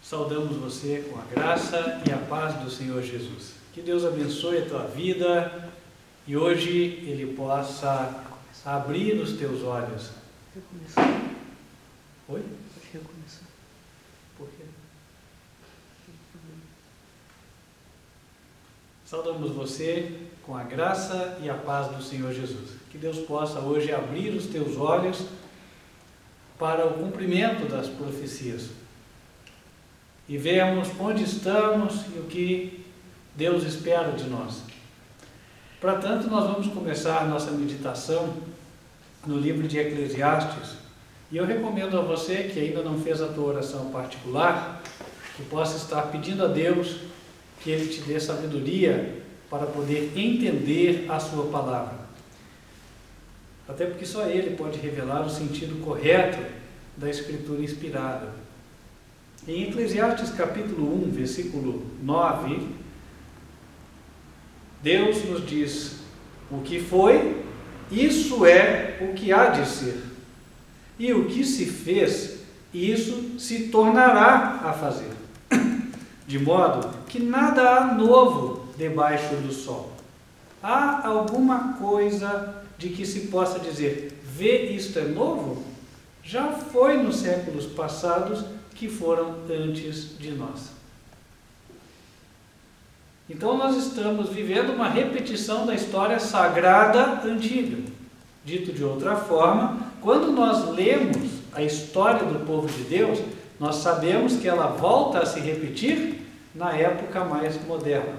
Saudamos você com a graça e a paz do Senhor Jesus. Que Deus abençoe a tua vida e hoje Ele possa abrir os teus olhos. Oi? Por quê? Saudamos você com a graça e a paz do Senhor Jesus. Que Deus possa hoje abrir os teus olhos para o cumprimento das profecias e vermos onde estamos e o que Deus espera de nós. Para tanto, nós vamos começar a nossa meditação no livro de Eclesiastes, e eu recomendo a você que ainda não fez a tua oração particular, que possa estar pedindo a Deus que Ele te dê sabedoria para poder entender a sua palavra. Até porque só Ele pode revelar o sentido correto da Escritura inspirada. Em Eclesiastes capítulo 1, versículo 9, Deus nos diz: o que foi, isso é o que há de ser. E o que se fez, isso se tornará a fazer. De modo que nada há novo debaixo do sol. Há alguma coisa de que se possa dizer: vê, isto é novo? Já foi nos séculos passados que foram antes de nós. Então nós estamos vivendo uma repetição da história sagrada antiga. Dito de outra forma, quando nós lemos a história do povo de Deus, nós sabemos que ela volta a se repetir na época mais moderna.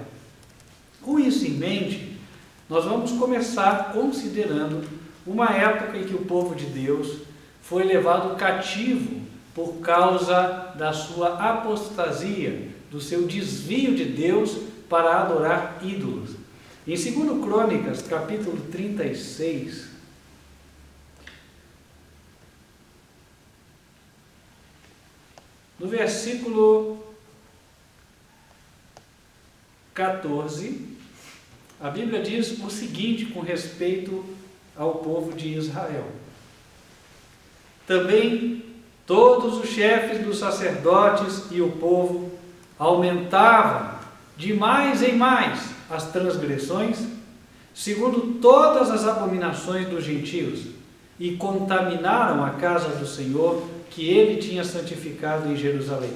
Com isso em mente, nós vamos começar considerando uma época em que o povo de Deus foi levado cativo por causa da sua apostasia, do seu desvio de Deus para adorar ídolos. Em 2 Crônicas, capítulo 36, no versículo 14, a Bíblia diz o seguinte com respeito ao povo de Israel: também todos os chefes dos sacerdotes e o povo aumentavam de mais em mais as transgressões, segundo todas as abominações dos gentios, e contaminaram a casa do Senhor, que ele tinha santificado em Jerusalém.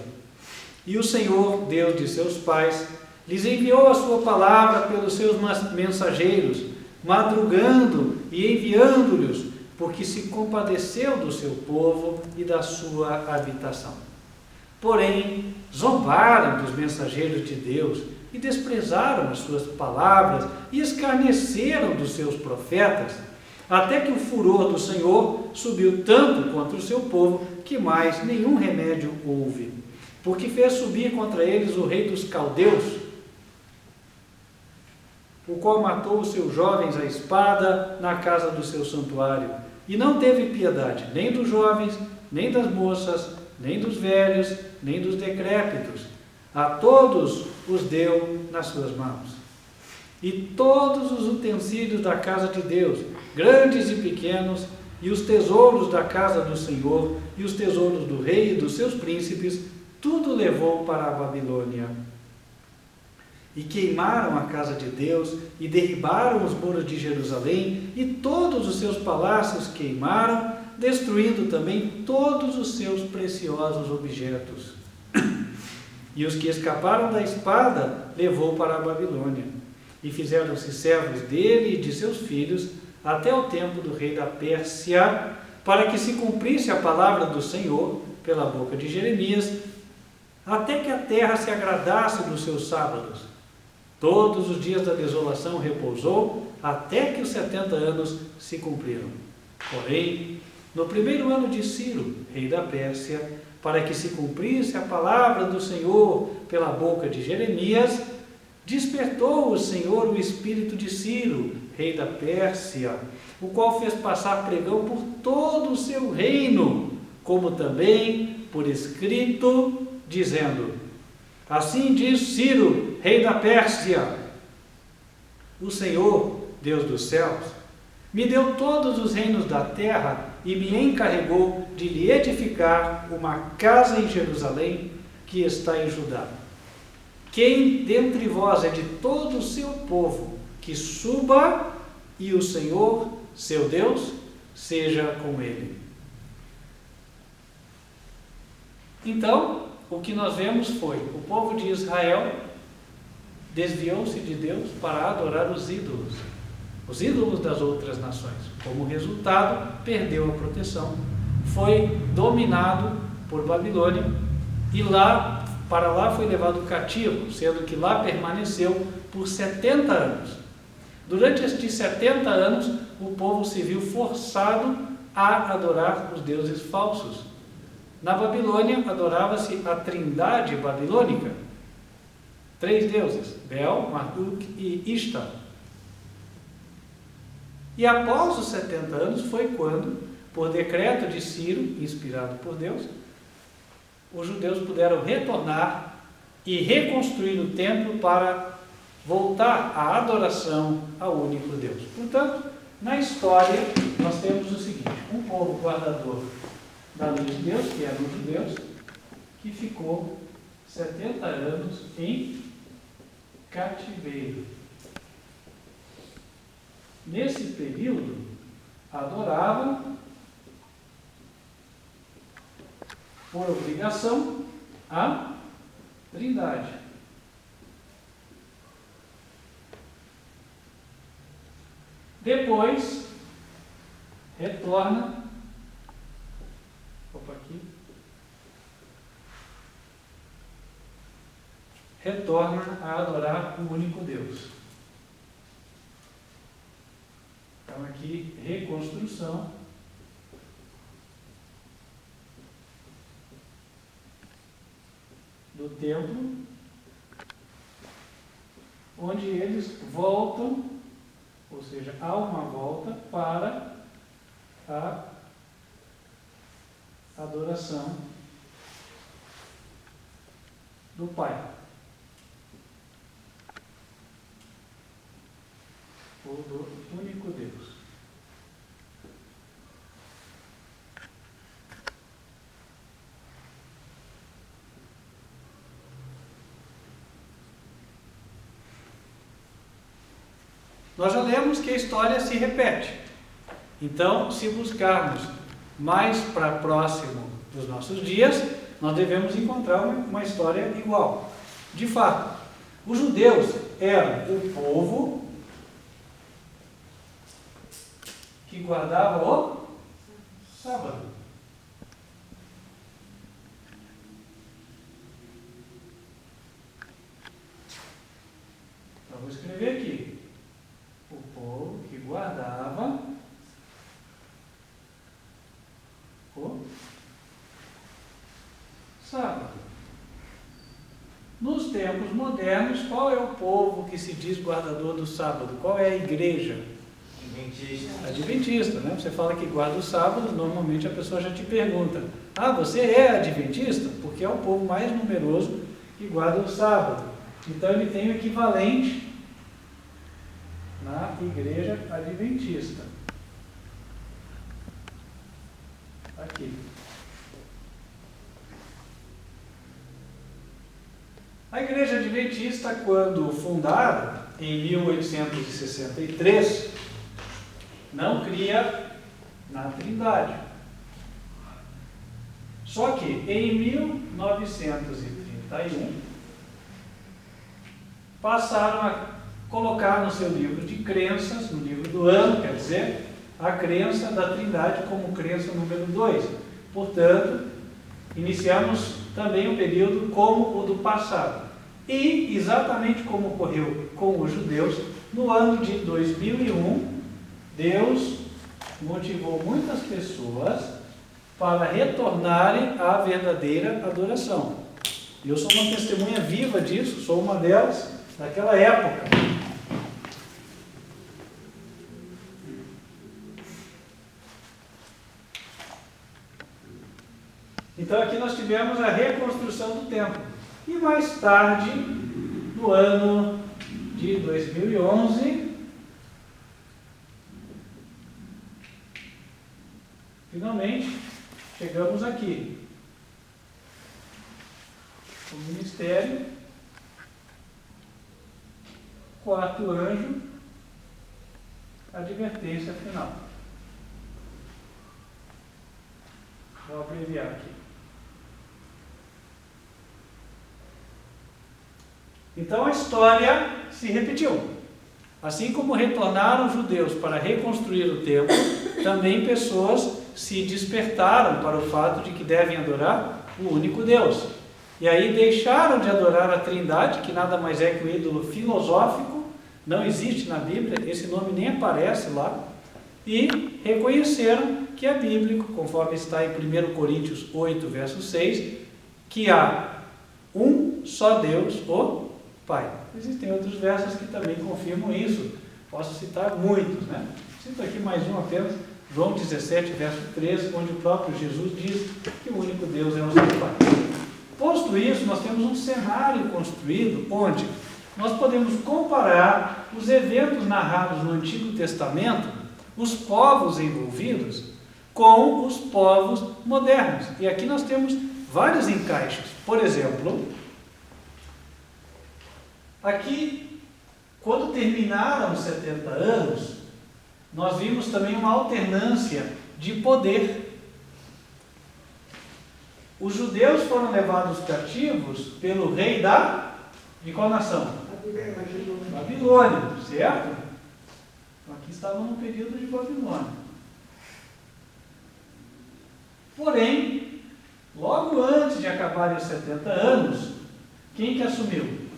E o Senhor, Deus de seus pais, lhes enviou a sua palavra pelos seus mensageiros, madrugando e enviando-lhes, porque se compadeceu do seu povo e da sua habitação. Porém, zombaram dos mensageiros de Deus e desprezaram as suas palavras e escarneceram dos seus profetas, até que o furor do Senhor subiu tanto contra o seu povo que mais nenhum remédio houve, porque fez subir contra eles o rei dos caldeus, o qual matou os seus jovens à espada na casa do seu santuário, e não teve piedade nem dos jovens, nem das moças, nem dos velhos, nem dos decrépitos. A todos os deu nas suas mãos. E todos os utensílios da casa de Deus, grandes e pequenos, e os tesouros da casa do Senhor, e os tesouros do rei e dos seus príncipes, tudo levou para a Babilônia. E queimaram a casa de Deus, e derribaram os muros de Jerusalém, e todos os seus palácios queimaram, destruindo também todos os seus preciosos objetos. E os que escaparam da espada levou para a Babilônia, e fizeram-se servos dele e de seus filhos, até o tempo do rei da Pérsia, para que se cumprisse a palavra do Senhor, pela boca de Jeremias, até que a terra se agradasse dos seus sábados. Todos os dias da desolação repousou, até que os 70 anos se cumpriram. Porém, no primeiro ano de Ciro, rei da Pérsia, para que se cumprisse a palavra do Senhor pela boca de Jeremias, despertou o Senhor o espírito de Ciro, rei da Pérsia, o qual fez passar pregão por todo o seu reino, como também por escrito, dizendo: assim diz Ciro, rei da Pérsia: o Senhor, Deus dos céus, me deu todos os reinos da terra e me encarregou de lhe edificar uma casa em Jerusalém, que está em Judá. Quem dentre vós é de todo o seu povo, que suba, e o Senhor, seu Deus, seja com ele. Então, o que nós vemos foi, o povo de Israel desviou-se de Deus para adorar os ídolos das outras nações. Como resultado, perdeu a proteção, foi dominado por Babilônia e para lá foi levado cativo, sendo que lá permaneceu por 70 anos. Durante estes 70 anos, o povo se viu forçado a adorar os deuses falsos. Na Babilônia, adorava-se a trindade babilônica. 3 deuses, Bel, Marduk e Ishtar. E após os 70 anos foi quando, por decreto de Ciro, inspirado por Deus, os judeus puderam retornar e reconstruir o templo para voltar à adoração ao único Deus. Portanto, na história, nós temos o seguinte: um povo guardador da lei de Deus, que eram os judeus, que ficou 70 anos em cativeiro. Nesse período, adoravam, por obrigação, a Trindade. Depois, retorna a adorar o único Deus. Então aqui, reconstrução do templo, onde eles voltam, ou seja, há uma volta para a adoração do Pai, ou do único Deus. Nós já lemos que a história se repete. Então, se buscarmos mais para próximo dos nossos dias, nós devemos encontrar uma história igual. De fato, os judeus eram o povo que guardava o sábado. Então, vou escrever aqui: o povo que guardava o sábado. Nos tempos modernos, qual é o povo que se diz guardador do sábado? Qual é a igreja? Adventista, né? Você fala que guarda o sábado, normalmente a pessoa já te pergunta: ah, você é adventista? Porque é o povo mais numeroso que guarda o sábado. Então ele tem o equivalente na igreja adventista. Aqui. A igreja adventista, quando fundada em 1863, não cria na Trindade. Só que em 1931 passaram a colocar no seu livro de crenças, no livro do ano, quer dizer, a crença da Trindade como crença número 2. Portanto, iniciamos também um período como o do passado. E, exatamente como ocorreu com os judeus, no ano de 2001, Deus motivou muitas pessoas para retornarem à verdadeira adoração. Eu sou uma testemunha viva disso, sou uma delas, daquela época. Então aqui nós tivemos a reconstrução do templo. E mais tarde, no ano de 2011, finalmente chegamos aqui. o ministério. Quarto anjo, advertência final. Vou abreviar aqui. Então a história se repetiu. Assim como retornaram os judeus para reconstruir o templo, também pessoas se despertaram para o fato de que devem adorar o único Deus. E aí deixaram de adorar a Trindade, que nada mais é que o ídolo filosófico, não existe na Bíblia, esse nome nem aparece lá, e reconheceram que é bíblico, conforme está em 1 Coríntios 8, verso 6, que há um só Deus, o Pai. Existem outros versos que também confirmam isso, posso citar muitos, né? Cito aqui mais um apenas, João 17, verso 13, onde o próprio Jesus diz que o único Deus é o seu Pai. Posto isso, nós temos um cenário construído onde nós podemos comparar os eventos narrados no Antigo Testamento, os povos envolvidos, com os povos modernos. E aqui nós temos vários encaixes. Por exemplo, aqui, quando terminaram os 70 anos, nós vimos também uma alternância de poder. Os judeus foram levados cativos pelo rei de qual nação? Babilônia, certo? Então aqui estavam no período de Babilônia. Porém, logo antes de acabarem os 70 anos, quem que assumiu?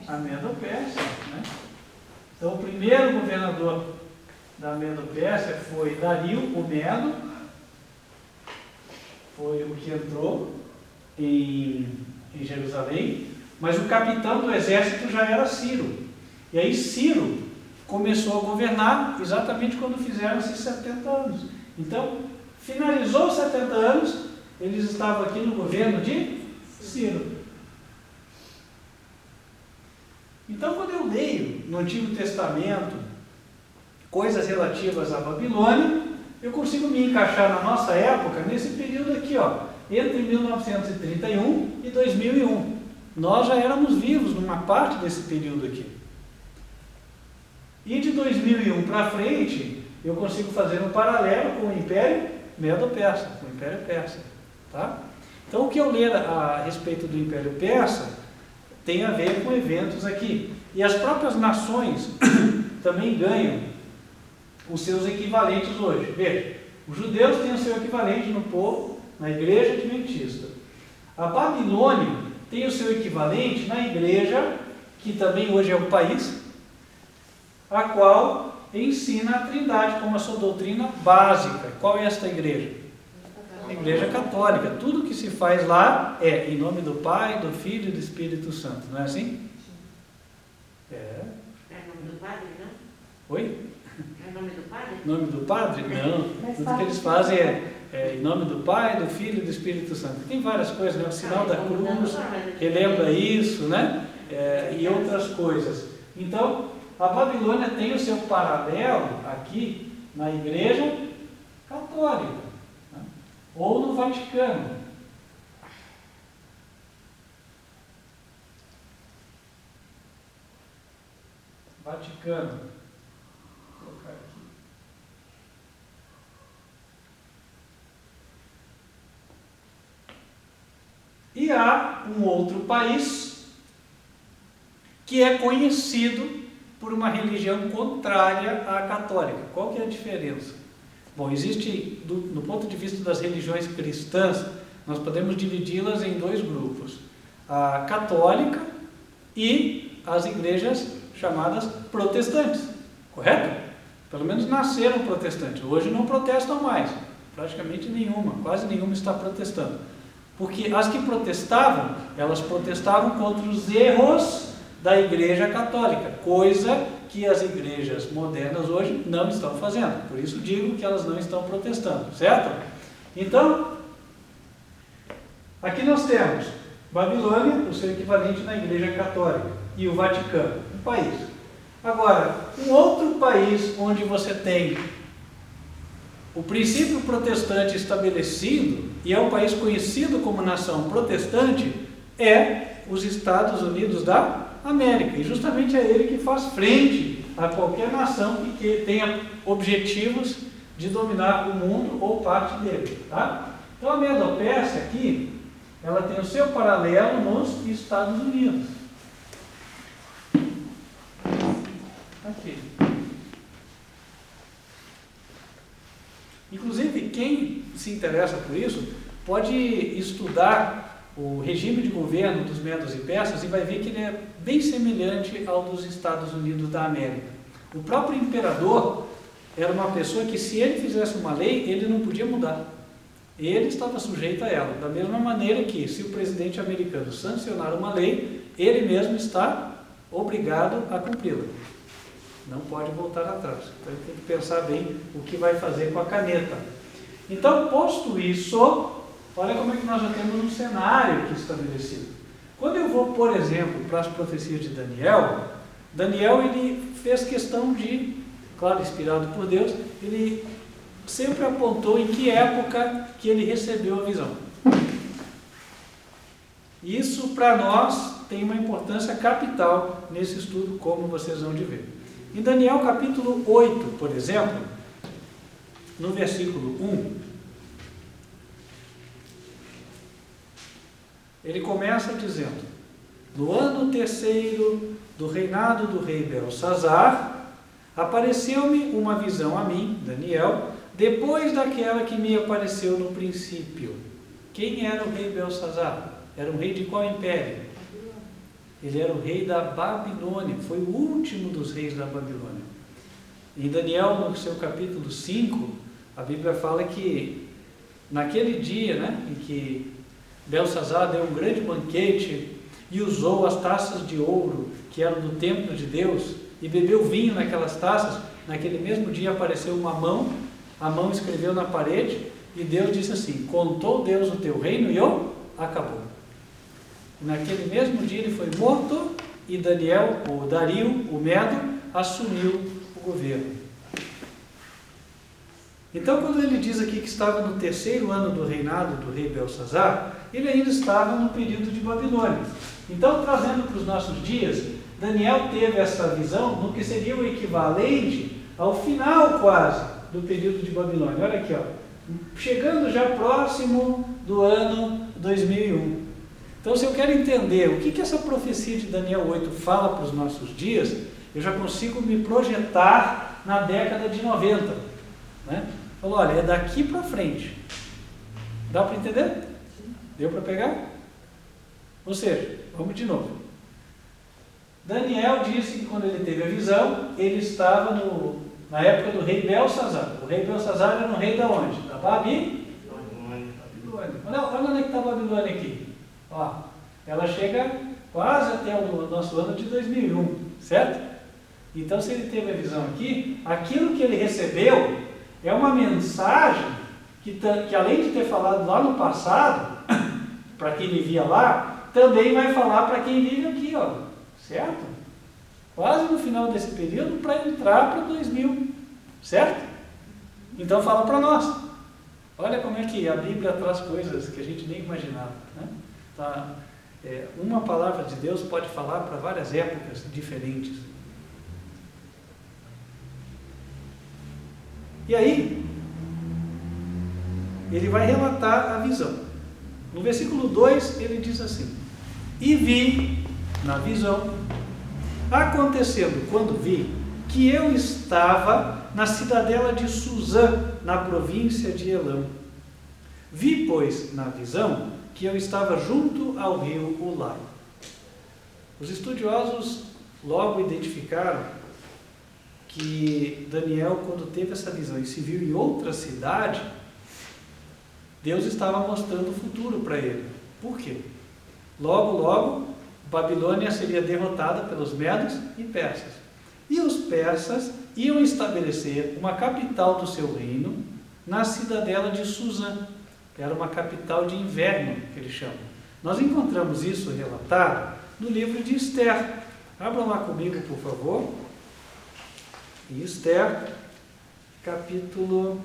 A Medo-Pérsia, né? Então o primeiro governador da Medo-Pérsia foi Dario o Medo, foi o que entrou em Jerusalém, mas o capitão do exército já era Ciro. E aí Ciro começou a governar exatamente quando fizeram esses 70 anos. Então, finalizou os 70 anos, eles estavam aqui no governo de Ciro. Então, quando eu leio no Antigo Testamento coisas relativas à Babilônia, eu consigo me encaixar na nossa época nesse período aqui, ó, entre 1931 e 2001. Nós já éramos vivos numa parte desse período aqui. E de 2001 para frente, eu consigo fazer um paralelo com o Império Medo-Persa, com o Império Persa. Tá? Então, o que eu ler a respeito do Império Persa tem a ver com eventos aqui. E as próprias nações também ganham os seus equivalentes hoje. Veja, os judeus têm o seu equivalente no povo, na igreja adventista. A Babilônia tem o seu equivalente na igreja, que também hoje é um país, a qual ensina a Trindade como a sua doutrina básica. Qual é esta igreja? A Igreja Católica. Tudo que se faz lá é em nome do Pai, do Filho e do Espírito Santo. Não é assim? É. É em nome do Padre, não? Oi? É em nome do Padre? Em nome do Padre? Não. Tudo que eles fazem é em nome do Pai, do Filho e do Espírito Santo. Tem várias coisas, né? O sinal da cruz relembra isso, né? E outras coisas. Então, a Babilônia tem o seu paralelo aqui na Igreja Católica, né? Ou no Vaticano. Vaticano. Vou colocar aqui. E há um outro país que é conhecido por uma religião contrária à católica. Qual que é a diferença? Bom, existe, do ponto de vista das religiões cristãs, nós podemos dividi-las em dois grupos. A católica e as igrejas chamadas protestantes, correto? Pelo menos nasceram protestantes. Hoje não protestam mais, praticamente nenhuma, quase nenhuma está protestando. Porque as que protestavam, elas protestavam contra os erros da Igreja Católica, coisa que as igrejas modernas hoje não estão fazendo. Por isso digo que elas não estão protestando, certo? Então, aqui nós temos Babilônia, o seu equivalente na Igreja Católica, e o Vaticano, um país. Agora, um outro país onde você tem o princípio protestante estabelecido e é um país conhecido como nação protestante, é os Estados Unidos da América. E justamente é ele que faz frente a qualquer nação que tenha objetivos de dominar o mundo ou parte dele. Tá? Então a Medo-Pérsia aqui, ela tem o seu paralelo nos Estados Unidos. Aqui. Inclusive, quem se interessa por isso, pode estudar o regime de governo dos Medos e Persas e vai ver que ele é bem semelhante ao dos Estados Unidos da América. O próprio imperador era uma pessoa que, se ele fizesse uma lei, ele não podia mudar. Ele estava sujeito a ela. Da mesma maneira que, se o presidente americano sancionar uma lei, ele mesmo está obrigado a cumpri-la. Não pode voltar atrás. Então ele tem que pensar bem o que vai fazer com a caneta. Então, posto isso, olha como é que nós já temos um cenário aqui estabelecido. Quando eu vou, por exemplo, para as profecias de Daniel, Daniel ele fez questão de, claro, inspirado por Deus, ele sempre apontou em que época que ele recebeu a visão. Isso, para nós, tem uma importância capital nesse estudo, como vocês vão de ver. Em Daniel capítulo 8, por exemplo, no versículo 1, ele começa dizendo: no ano terceiro do reinado do rei Belsazar, apareceu-me uma visão a mim, Daniel, depois daquela que me apareceu no princípio. Quem era o rei Belsazar? Era um rei de qual império? Ele era o rei da Babilônia, foi o último dos reis da Babilônia. Em Daniel, no seu capítulo 5, a Bíblia fala que naquele dia, em que Belsazar deu um grande banquete e usou as taças de ouro que eram do templo de Deus e bebeu vinho naquelas taças, naquele mesmo dia apareceu uma mão, a mão escreveu na parede e Deus disse assim: contou Deus o teu reino e acabou. Naquele mesmo dia ele foi morto e Daniel, ou Dario, o Medo, assumiu o governo. Então, quando ele diz aqui que estava no terceiro ano do reinado do rei Belsazar, ele ainda estava no período de Babilônia. Então, trazendo para os nossos dias, Daniel teve essa visão no que seria o equivalente ao final quase do período de Babilônia. Olha aqui, chegando já próximo do ano 2001. Então, se eu quero entender o que essa profecia de Daniel 8 fala para os nossos dias, eu já consigo me projetar na década de 90. Falou, olha, é daqui para frente. Dá para entender? Deu para pegar? Ou seja, vamos de novo. Daniel disse que quando ele teve a visão, ele estava na época do rei Belsazar. O rei Belsazar era um rei da onde? Da Babilônia. Olha onde é que está a Babilônia aqui. Ela chega quase até o nosso ano de 2001, certo? Então, se ele teve a visão aqui, aquilo que ele recebeu é uma mensagem que além de ter falado lá no passado, para quem vivia lá, também vai falar para quem vive aqui, certo? Quase no final desse período para entrar para 2000, certo? Então, fala para nós. Olha como é que a Bíblia traz coisas que a gente nem imaginava, uma palavra de Deus pode falar para várias épocas diferentes. E aí, ele vai relatar a visão. No versículo 2, ele diz assim: e vi na visão, acontecendo quando vi, que eu estava na cidadela de Suzã, na província de Elão. Vi, pois, na visão, que eu estava junto ao rio Ulai. Os estudiosos logo identificaram que Daniel, quando teve essa visão e se viu em outra cidade, Deus estava mostrando o futuro para ele. Por quê? Logo, Babilônia seria derrotada pelos medos e persas. E os persas iam estabelecer uma capital do seu reino na cidadela de Suzã. Era uma capital de inverno, que eles chamam. Nós encontramos isso relatado no livro de Esther. Abram lá comigo, por favor. Em Esther, capítulo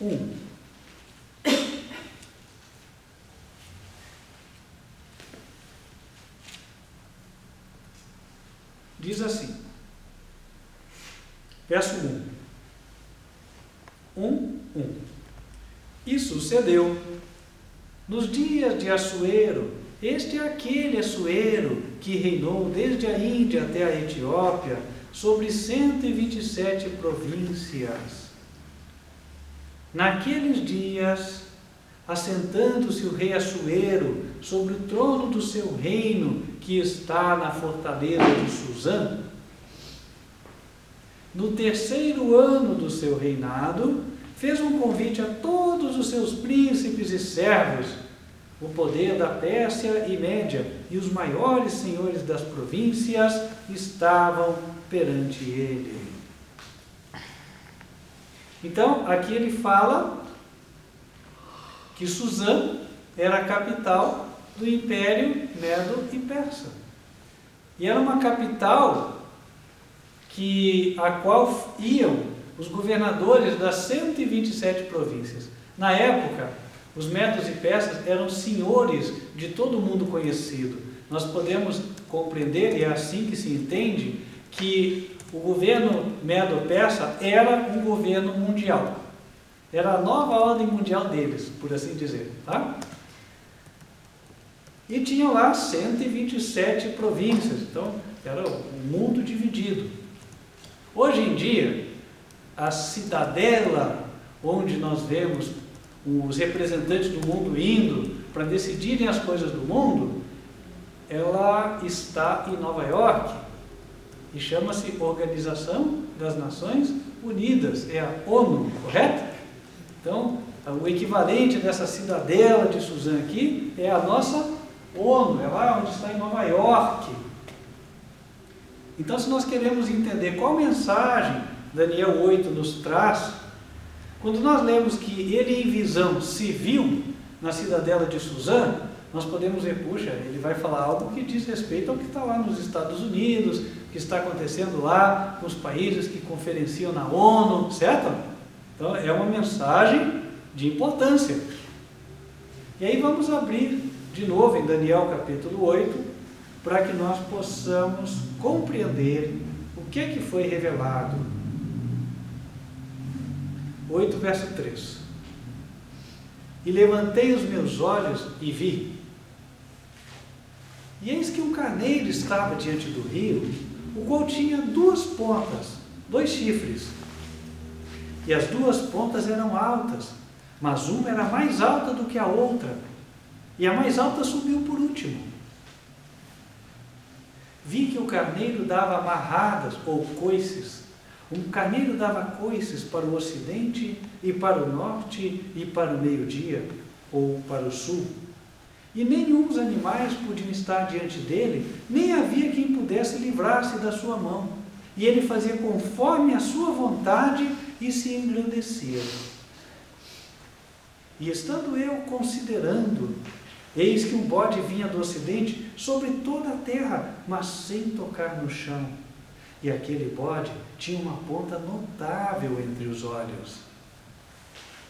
1. Diz assim, verso 1. E sucedeu, nos dias de Assuero, este é aquele Assuero que reinou desde a Índia até a Etiópia, sobre 127 províncias. Naqueles dias, assentando-se o rei Assuero sobre o trono do seu reino, que está na fortaleza de Suzã, no 3º ano do seu reinado, fez um convite a todos os seus príncipes e servos, o poder da Pérsia e Média e os maiores senhores das províncias estavam perante ele. Então, aqui ele fala que Suzã era a capital do Império Medo e Persa. E era uma capital a qual iam os governadores das 127 províncias. Na época, os medos e persas eram senhores de todo mundo conhecido. Nós podemos compreender, e é assim que se entende, que o governo medo-persa era um governo mundial. Era a nova ordem mundial deles, por assim dizer. Tá? E tinham lá 127 províncias. Então, era um mundo dividido. Hoje em dia, a cidadela onde nós vemos os representantes do mundo indo para decidirem as coisas do mundo, ela está em Nova York e chama-se Organização das Nações Unidas, é a ONU, correto? Então, o equivalente dessa cidadela de Suzã aqui é a nossa ONU, é lá onde está em Nova York. Então, se nós queremos entender qual mensagem Daniel 8 nos traz, quando nós lemos que ele em visão se viu na cidadela de Suzã, nós podemos ver, puxa, ele vai falar algo que diz respeito ao que está lá nos Estados Unidos, que está acontecendo lá com os países que conferenciam na ONU, certo? Então, é uma mensagem de importância. E aí vamos abrir de novo em Daniel capítulo 8, para que nós possamos compreender o que foi revelado. 8, verso 3. E levantei os meus olhos e vi. E eis que um carneiro estava diante do rio, o qual tinha 2 pontas, 2 chifres. E as 2 pontas eram altas, mas uma era mais alta do que a outra, e a mais alta subiu por último. Vi que o carneiro dava amarradas ou coices. Um carneiro dava coices para o ocidente e para o norte e para o meio-dia, ou para o sul. E nenhum dos animais podiam estar diante dele, nem havia quem pudesse livrar-se da sua mão. E ele fazia conforme a sua vontade e se engrandecia. E estando eu considerando, eis que um bode vinha do ocidente sobre toda a terra, mas sem tocar no chão. E aquele bode tinha uma ponta notável entre os olhos.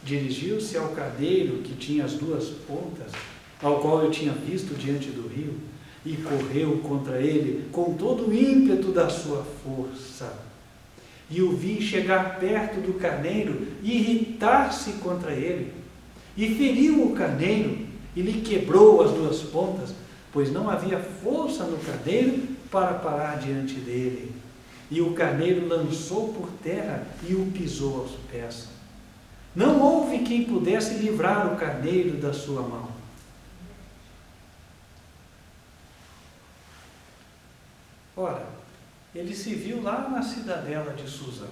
Dirigiu-se ao carneiro que tinha as 2 pontas, ao qual eu tinha visto diante do rio, e correu contra ele com todo o ímpeto da sua força. E o vi chegar perto do carneiro e irritar-se contra ele. E feriu o carneiro e lhe quebrou as 2 pontas, pois não havia força no carneiro para parar diante dele. E o carneiro lançou por terra e o pisou aos pés. Não houve quem pudesse livrar o carneiro da sua mão. Ora, ele se viu lá na cidadela de Suzã.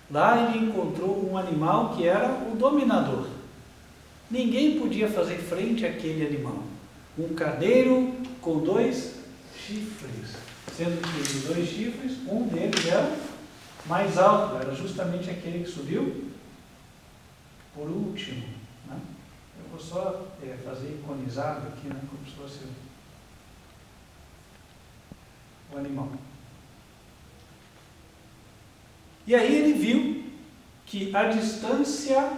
Lá ele encontrou um animal que era o dominador. Ninguém podia fazer frente àquele animal. Um carneiro com 2 chifres. Sendo que os 2 chifres, um deles era mais alto, era justamente aquele que subiu por último. Né? Eu vou só fazer iconizado aqui, né? Como se fosse o animal. E aí ele viu que à distância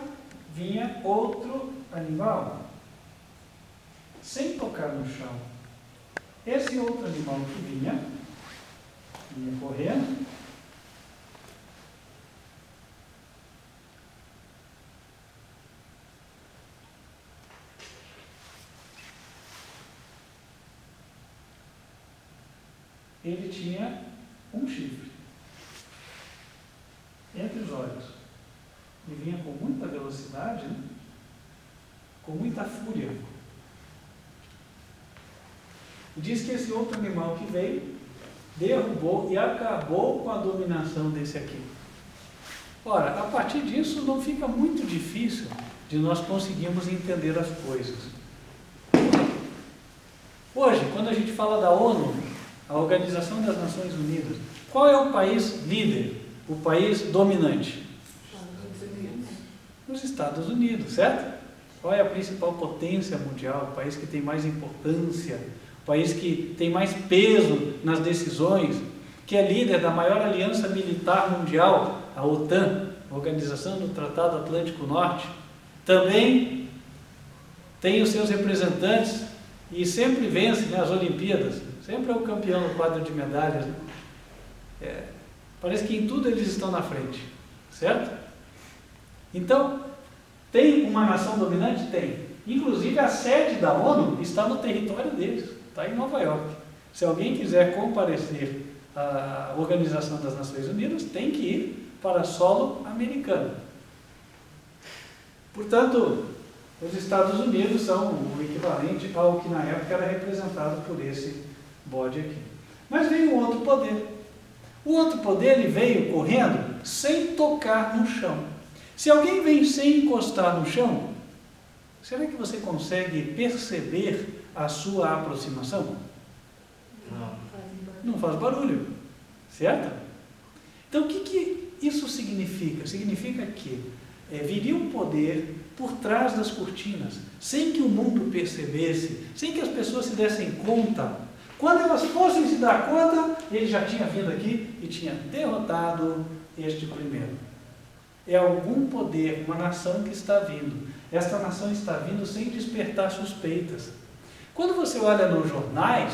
vinha outro animal, sem tocar no chão. Esse outro animal que vinha Vinha correndo. Ele tinha um chifre entre os olhos. Ele vinha com muita velocidade, né? Com muita fúria. E diz que esse outro animal que veio, derrubou e acabou com a dominação desse aqui. Ora, a partir disso não fica muito difícil de nós conseguirmos entender as coisas. Hoje, quando a gente fala da ONU, a Organização das Nações Unidas, qual é o país líder, o país dominante? Os Estados Unidos, certo? Qual é a principal potência mundial, o país que tem mais importância, o país que tem mais peso nas decisões, que é líder da maior aliança militar mundial, a OTAN, a Organização do Tratado Atlântico Norte, também tem os seus representantes e sempre vence, né, as Olimpíadas, sempre é o campeão no quadro de medalhas. Né? Parece que em tudo eles estão na frente, certo? Então, tem uma nação dominante? Tem. Inclusive a sede da ONU está no território deles, está em Nova York. Se alguém quiser comparecer à Organização das Nações Unidas, tem que ir para solo americano. Portanto, os Estados Unidos são o equivalente ao que na época era representado por esse bode aqui. Mas veio um outro poder. O outro poder, ele veio correndo sem tocar no chão. Se alguém vem sem encostar no chão, será que você consegue perceber a sua aproximação? Não faz barulho, certo? Então, o que isso significa? Significa que viria um poder por trás das cortinas, sem que o mundo percebesse, sem que as pessoas se dessem conta. Quando elas fossem se dar conta, ele já tinha vindo aqui e tinha derrotado este primeiro. É algum poder, uma nação que está vindo. Esta nação está vindo sem despertar suspeitas. Quando você olha nos jornais,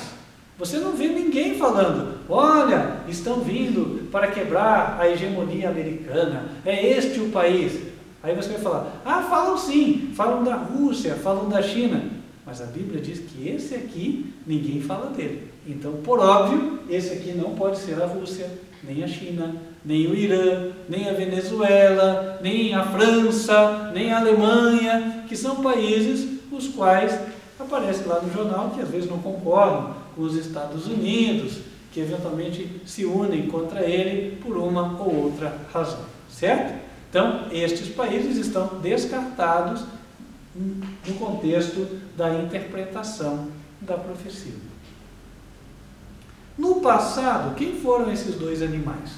você não vê ninguém falando, olha, estão vindo para quebrar a hegemonia americana, é este o país. Aí você vai falar, falam sim, falam da Rússia, falam da China, mas a Bíblia diz que esse aqui, ninguém fala dele. Então, por óbvio, esse aqui não pode ser a Rússia, nem a China, nem o Irã, nem a Venezuela, nem a França, nem a Alemanha, que são países os quais aparece lá no jornal que às vezes não concordam com os Estados Unidos, que eventualmente se unem contra ele por uma ou outra razão, certo? Então, estes países estão descartados no contexto da interpretação da profecia. No passado, quem foram esses dois animais?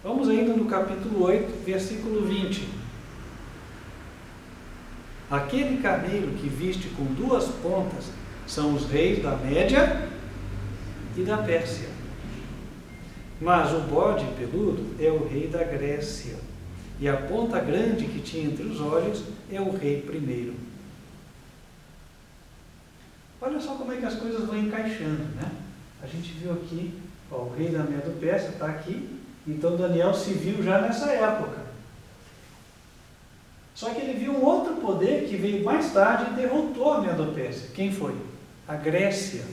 Vamos ainda no capítulo 8, versículo 20. Aquele camelo que viste com duas pontas são os reis da Média e da Pérsia. Mas o bode peludo é o rei da Grécia. E a ponta grande que tinha entre os olhos é o rei primeiro. Olha só como é que as coisas vão encaixando, né? A gente viu aqui, o rei da Medo-Pérsia está aqui, então Daniel se viu já nessa época. Só que ele viu um outro poder que veio mais tarde e derrotou a Medo-Pérsia. Quem foi? A Grécia.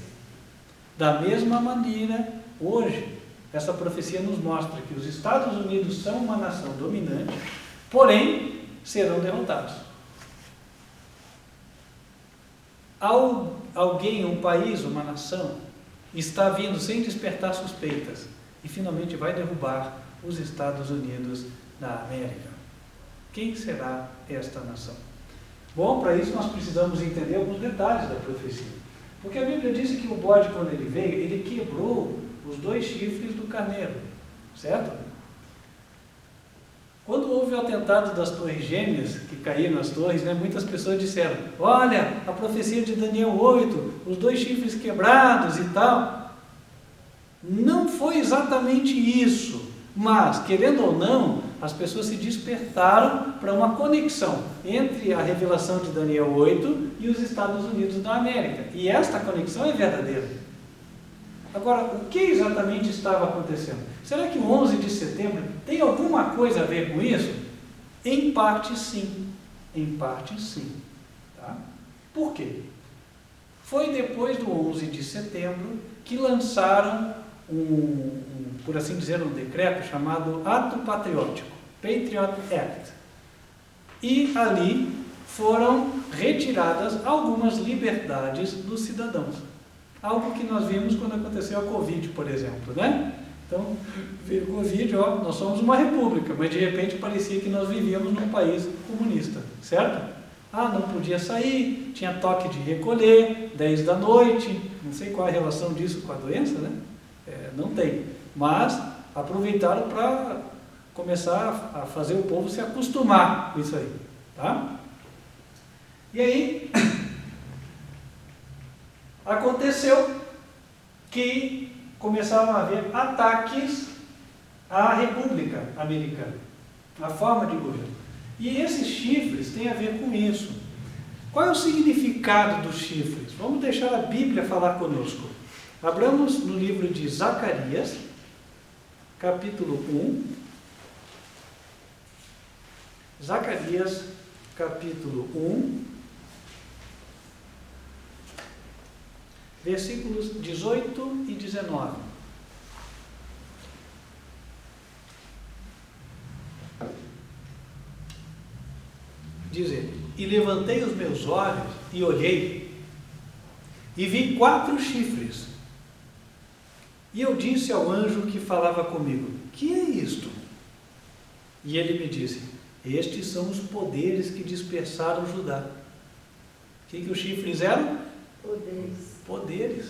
Da mesma maneira, hoje, essa profecia nos mostra que os Estados Unidos são uma nação dominante, porém, serão derrotados. Alguém, um país, uma nação, está vindo sem despertar suspeitas e finalmente vai derrubar os Estados Unidos da América. Quem será esta nação? Bom, para isso nós precisamos entender alguns detalhes da profecia. Porque a Bíblia diz que o bode, quando ele veio, ele quebrou os dois chifres do carneiro, certo? Quando houve o atentado das torres gêmeas, que caíram as torres, né, muitas pessoas disseram, olha, a profecia de Daniel 8, os dois chifres quebrados e tal. Não foi exatamente isso, mas, querendo ou não, as pessoas se despertaram para uma conexão entre a revelação de Daniel 8 e os Estados Unidos da América. E esta conexão é verdadeira. Agora, o que exatamente estava acontecendo? Será que o 11 de setembro tem alguma coisa a ver com isso? Em parte sim. Em parte sim. Tá? Por quê? Foi depois do 11 de setembro que lançaram por assim dizer, um decreto chamado Ato Patriótico, Patriot Act. E ali foram retiradas algumas liberdades dos cidadãos. Algo que nós vimos quando aconteceu a Covid, por exemplo, né? Então, veio o Covid, nós somos uma república, mas de repente parecia que nós vivíamos num país comunista, certo? Não podia sair, tinha toque de recolher, 10 da noite, não sei qual é a relação disso com a doença, né? Não tem, mas aproveitaram para começar a fazer o povo se acostumar com isso aí, tá? E aí, aconteceu que começaram a haver ataques à República Americana, à forma de governo. E esses chifres têm a ver com isso. Qual é o significado dos chifres? Vamos deixar a Bíblia falar conosco. Abramos no livro de Zacarias, capítulo 1. Zacarias, capítulo 1, versículos 18 e 19. Diz ele: E levantei os meus olhos e olhei, e vi 4 chifres. E eu disse ao anjo que falava comigo: que é isto? E ele me disse: estes são os poderes que dispersaram Judá. O que os chifres eram? Poderes.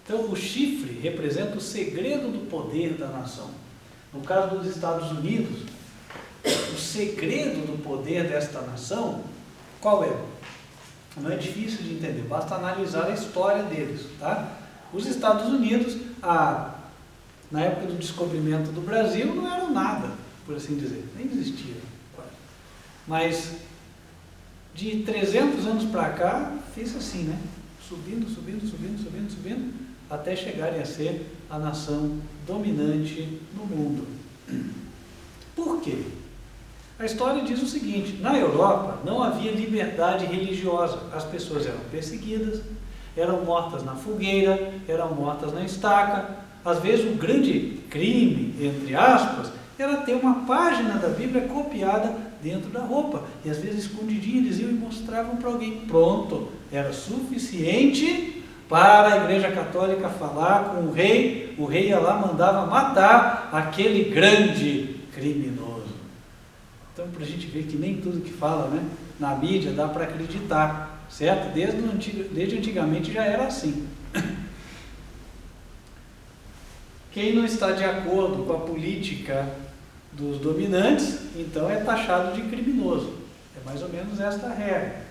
Então, o chifre representa o segredo do poder da nação. No caso dos Estados Unidos, o segredo do poder desta nação, qual é? Não é difícil de entender, basta analisar a história deles, tá? Os Estados Unidos, na época do descobrimento do Brasil, não eram nada, por assim dizer, nem existia. Mas de 300 anos para cá, fez assim, né? Subindo, até chegarem a ser a nação dominante no mundo. Por quê? A história diz o seguinte: na Europa não havia liberdade religiosa, as pessoas eram perseguidas, eram mortas na fogueira, eram mortas na estaca. Às vezes o grande crime, entre aspas, era ter uma página da Bíblia copiada dentro da roupa, e às vezes escondidinho eles iam e mostravam para alguém. Pronto, era suficiente para a Igreja Católica falar com o rei ia lá, mandava matar aquele grande criminoso. Então, para a gente ver que nem tudo que fala, né, na mídia dá para acreditar, certo? Desde antigamente já era assim. Quem não está de acordo com a política dos dominantes, então é taxado de criminoso. É mais ou menos esta a regra.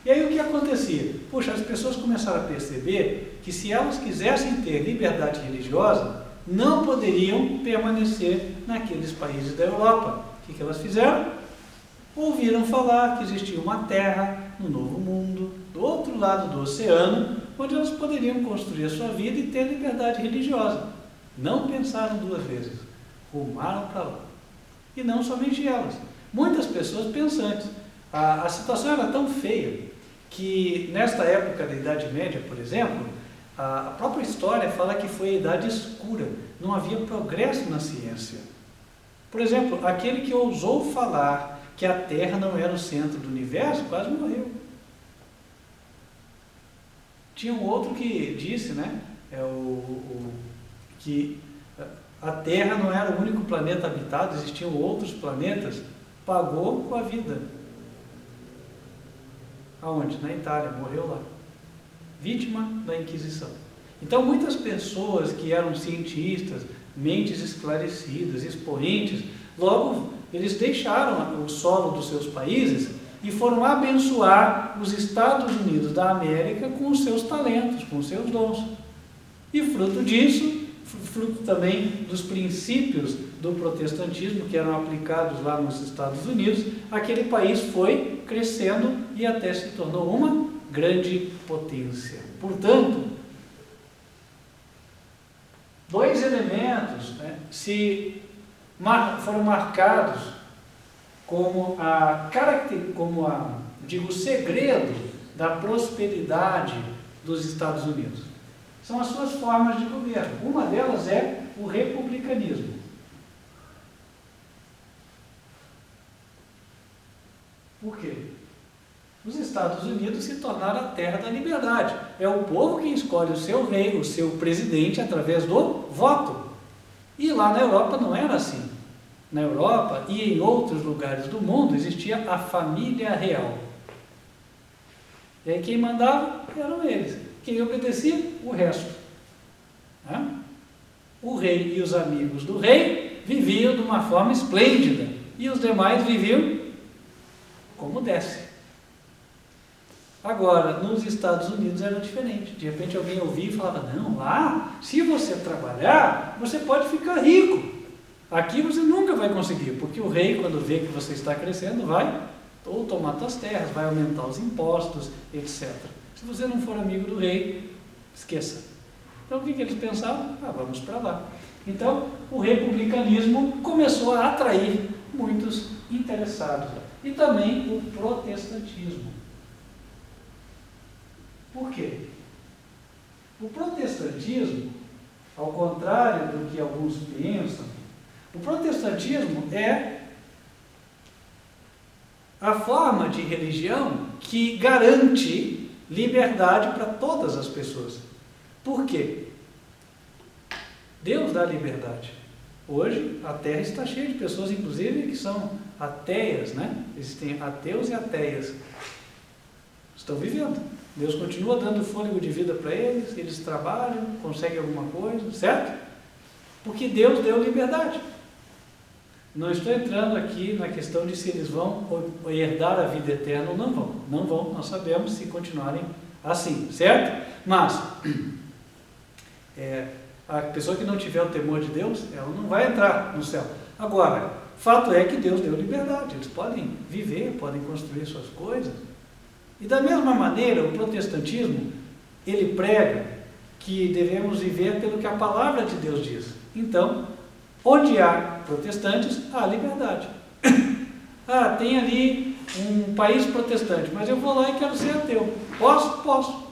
E aí o que acontecia? Puxa, as pessoas começaram a perceber que se elas quisessem ter liberdade religiosa, não poderiam permanecer naqueles países da Europa. O que elas fizeram? Ouviram falar que existia uma terra no Novo Mundo, do outro lado do oceano, onde elas poderiam construir a sua vida e ter liberdade religiosa. Não pensaram 2 vezes, rumaram para lá. E não somente elas, muitas pessoas pensantes. A situação era tão feia que nesta época da Idade Média, por exemplo, a própria história fala que foi a Idade Escura, não havia progresso na ciência. Por exemplo, aquele que ousou falar que a Terra não era o centro do universo, quase morreu. Tinha um outro que disse, né, que a Terra não era o único planeta habitado, existiam outros planetas, pagou com a vida. Aonde? Na Itália, morreu lá. Vítima da Inquisição. Então, muitas pessoas que eram cientistas, mentes esclarecidas, expoentes, logo eles deixaram o solo dos seus países e foram abençoar os Estados Unidos da América com os seus talentos, com os seus dons. E fruto disso, fruto também dos princípios do protestantismo que eram aplicados lá nos Estados Unidos, aquele país foi crescendo e até se tornou uma grande potência. Portanto, foram marcados como o segredo da prosperidade dos Estados Unidos. São as suas formas de governo. Uma delas é o republicanismo. Por quê? Os Estados Unidos se tornaram a terra da liberdade. É o povo quem escolhe o seu rei, o seu presidente, através do voto. E lá na Europa não era assim. Na Europa e em outros lugares do mundo existia a família real. E aí quem mandava eram eles. Quem obedecia, o resto. O rei e os amigos do rei viviam de uma forma esplêndida. E os demais viviam como desce. Agora, nos Estados Unidos era diferente. De repente alguém ouvia e falava, não, lá, se você trabalhar, você pode ficar rico. Aqui você nunca vai conseguir, porque o rei, quando vê que você está crescendo, vai ou tomar suas terras, vai aumentar os impostos, etc. Se você não for amigo do rei, esqueça. Então o que eles pensavam? Vamos para lá. Então, o republicanismo começou a atrair muitos interessados. E também o protestantismo. Por quê? O protestantismo, ao contrário do que alguns pensam, o protestantismo é a forma de religião que garante liberdade para todas as pessoas. Por quê? Deus dá liberdade. Hoje a Terra está cheia de pessoas, inclusive, que são ateias, né? Existem ateus e ateias. Estão vivendo. Deus continua dando fôlego de vida para eles, eles trabalham, conseguem alguma coisa, certo? Porque Deus deu liberdade. Não estou entrando aqui na questão de se eles vão herdar a vida eterna ou não vão. Não vão, nós sabemos, se continuarem assim, certo? Mas a pessoa que não tiver o temor de Deus, ela não vai entrar no céu. Agora, fato é que Deus deu liberdade. Eles podem viver, podem construir suas coisas. E da mesma maneira, o protestantismo, ele prega que devemos viver pelo que a palavra de Deus diz. Então, onde há protestantes, há liberdade. Tem ali um país protestante, mas eu vou lá e quero ser ateu. Posso? Posso.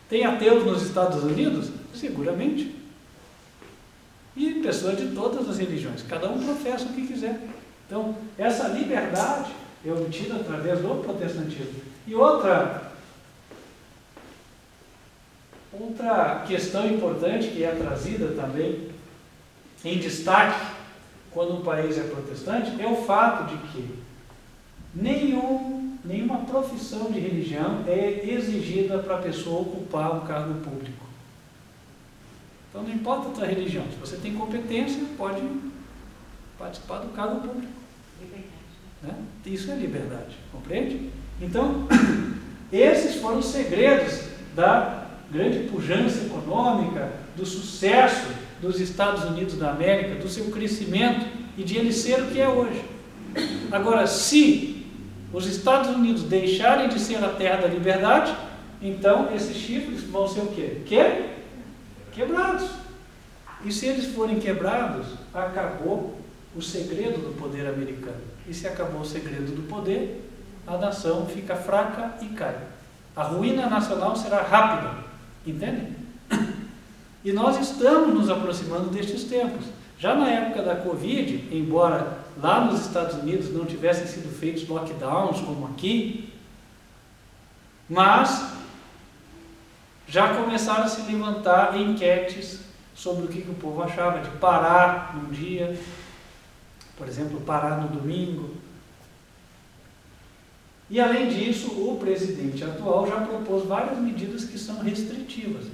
Tem ateus nos Estados Unidos? Seguramente. E pessoas de todas as religiões. Cada um professa o que quiser. Então, essa liberdade é obtida através do protestantismo. E outra questão importante que é trazida também em destaque quando um país é protestante é o fato de que nenhuma profissão de religião é exigida para a pessoa ocupar um cargo público. Então não importa a tua religião, se você tem competência, pode participar do cargo público. Né? Isso é liberdade, compreende? Então, esses foram os segredos da grande pujança econômica, do sucesso dos Estados Unidos da América, do seu crescimento e de ele ser o que é hoje. Agora, se os Estados Unidos deixarem de ser a terra da liberdade, então esses chifres vão ser o quê? Quebrados. E se eles forem quebrados, acabou o segredo do poder americano. E se acabou o segredo do poder, a nação fica fraca e cai. A ruína nacional será rápida. Entendem? E nós estamos nos aproximando destes tempos. Já na época da Covid, embora lá nos Estados Unidos não tivessem sido feitos lockdowns como aqui, mas já começaram a se levantar enquetes sobre o que o povo achava de parar num dia, por exemplo, parar no domingo. E além disso, o presidente atual já propôs várias medidas que são restritivas.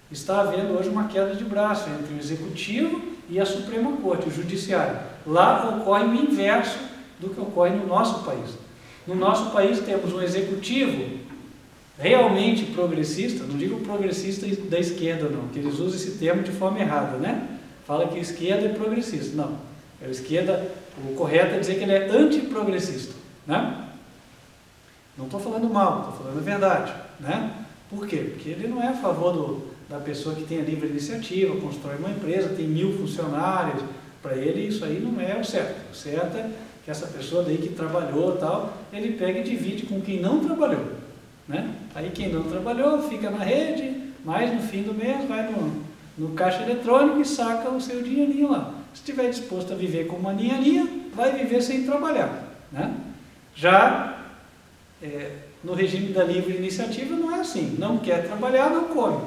Está havendo hoje uma queda de braço entre o Executivo e a Suprema Corte, o Judiciário. Lá ocorre o inverso do que ocorre no nosso país. No nosso país temos um Executivo realmente progressista, não digo progressista da esquerda não, que eles usam esse termo de forma errada, né? Fala que a esquerda é progressista. Não, a esquerda, o correto é dizer que ele é antiprogressista, né? Não estou falando mal, estou falando a verdade, né? Por quê? Porque ele não é a favor da pessoa que tem a livre iniciativa, constrói uma empresa, tem 1000 funcionários. Para ele isso aí não é o certo. O certo é que essa pessoa daí que trabalhou tal, ele pega e divide com quem não trabalhou, né? Aí quem não trabalhou fica na rede, mas no fim do mês vai no caixa eletrônico e saca o seu dinheirinho lá. Se estiver disposto a viver com uma ninhaninha, vai viver sem trabalhar, né? Já no regime da livre iniciativa não é assim. Não quer trabalhar, não come.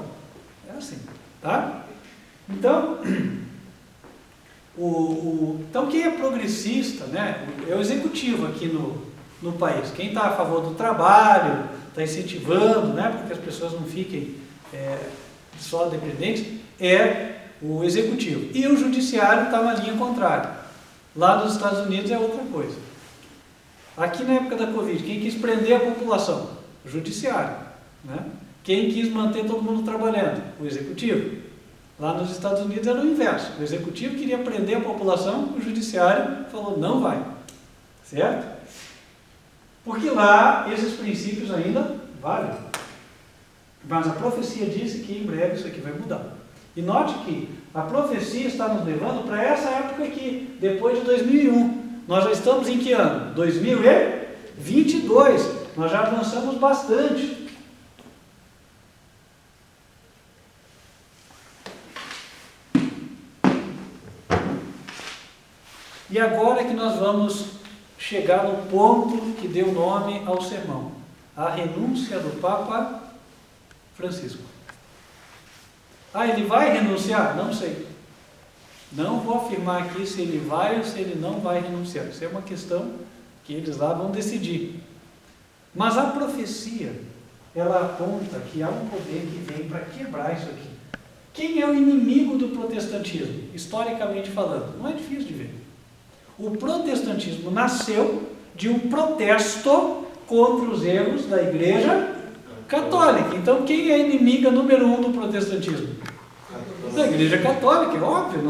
É assim, tá? Então, então quem é progressista, né, é o executivo aqui no país. Quem está a favor do trabalho, está incentivando, né, para que as pessoas não fiquem só dependentes, é o executivo. E o judiciário está na linha contrária. Lá nos Estados Unidos é outra coisa. Aqui na época da Covid, quem quis prender a população? O judiciário, né? Quem quis manter todo mundo trabalhando? O executivo. Lá nos Estados Unidos era o inverso. O executivo queria prender a população, o judiciário falou, não vai. Certo? Porque lá esses princípios ainda valem. Mas a profecia disse que em breve isso aqui vai mudar. E note que a profecia está nos levando para essa época aqui, depois de 2001. Nós já estamos em que ano? 2022. Nós já avançamos bastante. E agora é que nós vamos chegar no ponto que deu nome ao sermão. A renúncia do Papa Francisco. Ah, ele vai renunciar? Não sei. Não vou afirmar aqui se ele vai ou se ele não vai renunciar. Isso é uma questão que eles lá vão decidir. Mas a profecia, ela aponta que há um poder que vem para quebrar isso aqui. Quem é o inimigo do protestantismo? Historicamente falando, não é difícil de ver. O protestantismo nasceu de um protesto contra os erros da Igreja Católica. Então, quem é a inimiga número 1 do protestantismo? Da Igreja Católica, é óbvio.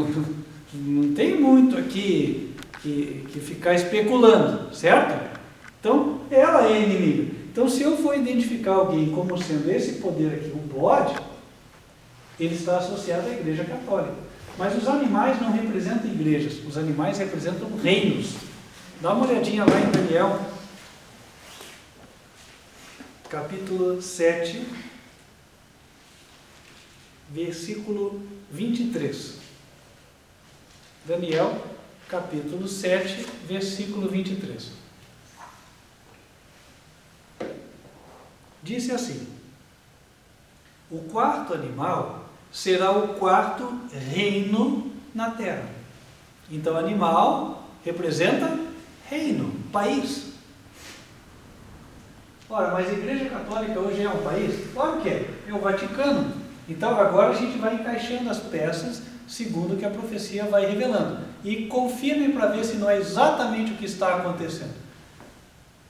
Não tem muito aqui que ficar especulando, certo? Então, ela é a inimiga. Então, se eu for identificar alguém como sendo esse poder aqui, um bode, ele está associado à Igreja Católica. Mas os animais não representam igrejas, os animais representam reinos. Dá uma olhadinha lá em Daniel, capítulo 7, versículo 23. Daniel, capítulo 7, versículo 23. Disse assim: o quarto animal será o quarto reino na terra. Então, animal representa reino, país. Ora, mas a Igreja Católica hoje é um país? Claro que é o Vaticano. Então, agora a gente vai encaixando as peças segundo o que a profecia vai revelando. E confirmem para ver se não é exatamente o que está acontecendo.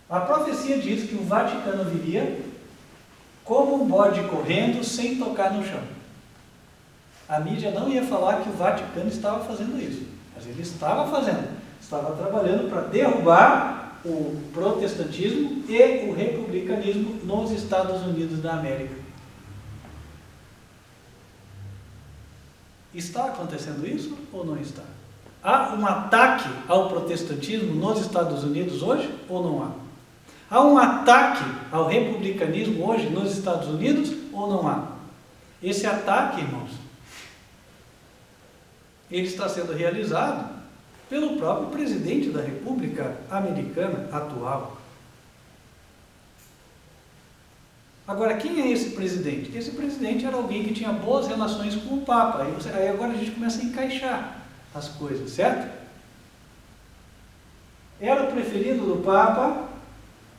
A profecia diz que o Vaticano viria como um bode correndo sem tocar no chão. A mídia não ia falar que o Vaticano estava fazendo isso, mas ele estava fazendo. Estava trabalhando para derrubar o protestantismo e o republicanismo nos Estados Unidos da América. Está acontecendo isso ou não está? Há um ataque ao protestantismo nos Estados Unidos hoje ou não há? Há um ataque ao republicanismo hoje nos Estados Unidos ou não há? Esse ataque, irmãos, ele está sendo realizado pelo próprio presidente da República Americana atual. Agora, quem é esse presidente? Esse presidente era alguém que tinha boas relações com o Papa. Aí agora a gente começa a encaixar as coisas, certo? Era o preferido do Papa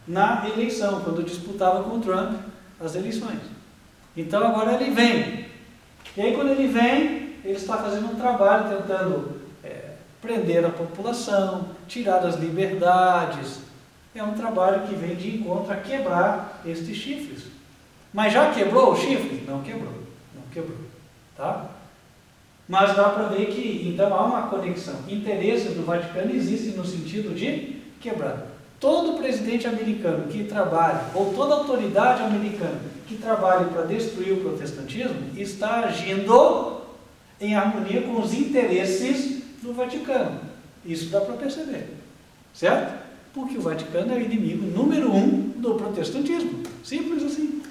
na eleição, quando disputava com o Trump as eleições. Então agora ele vem. E aí quando ele vem, ele está fazendo um trabalho tentando prender a população, tirar as liberdades. É um trabalho que vem de encontro a quebrar estes chifres. Mas já quebrou o chifre? Não quebrou. Não quebrou. Tá? Mas dá para ver que, então, há uma conexão. Interesses do Vaticano existem no sentido de quebrar. Todo presidente americano que trabalha, ou toda autoridade americana que trabalhe para destruir o protestantismo está agindo em harmonia com os interesses do Vaticano. Isso dá para perceber, certo? Porque o Vaticano é o inimigo número 1 do protestantismo. Simples assim.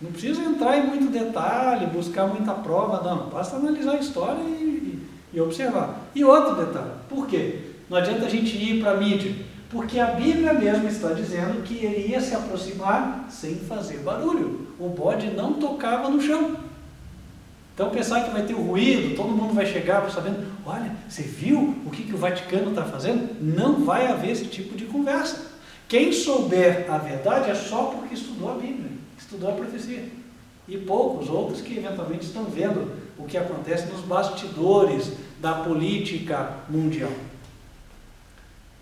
Não precisa entrar em muito detalhe, buscar muita prova, não. Basta analisar a história e observar. E outro detalhe, por quê? Não adianta a gente ir para a mídia, porque a Bíblia mesmo está dizendo que ele ia se aproximar sem fazer barulho. O bode não tocava no chão. Então pensar que vai ter o ruído, todo mundo vai chegar sabendo, olha, você viu o que o Vaticano está fazendo? Não vai haver esse tipo de conversa. Quem souber a verdade é só porque estudou a Bíblia, estudou a profecia. E poucos outros que eventualmente estão vendo o que acontece nos bastidores da política mundial.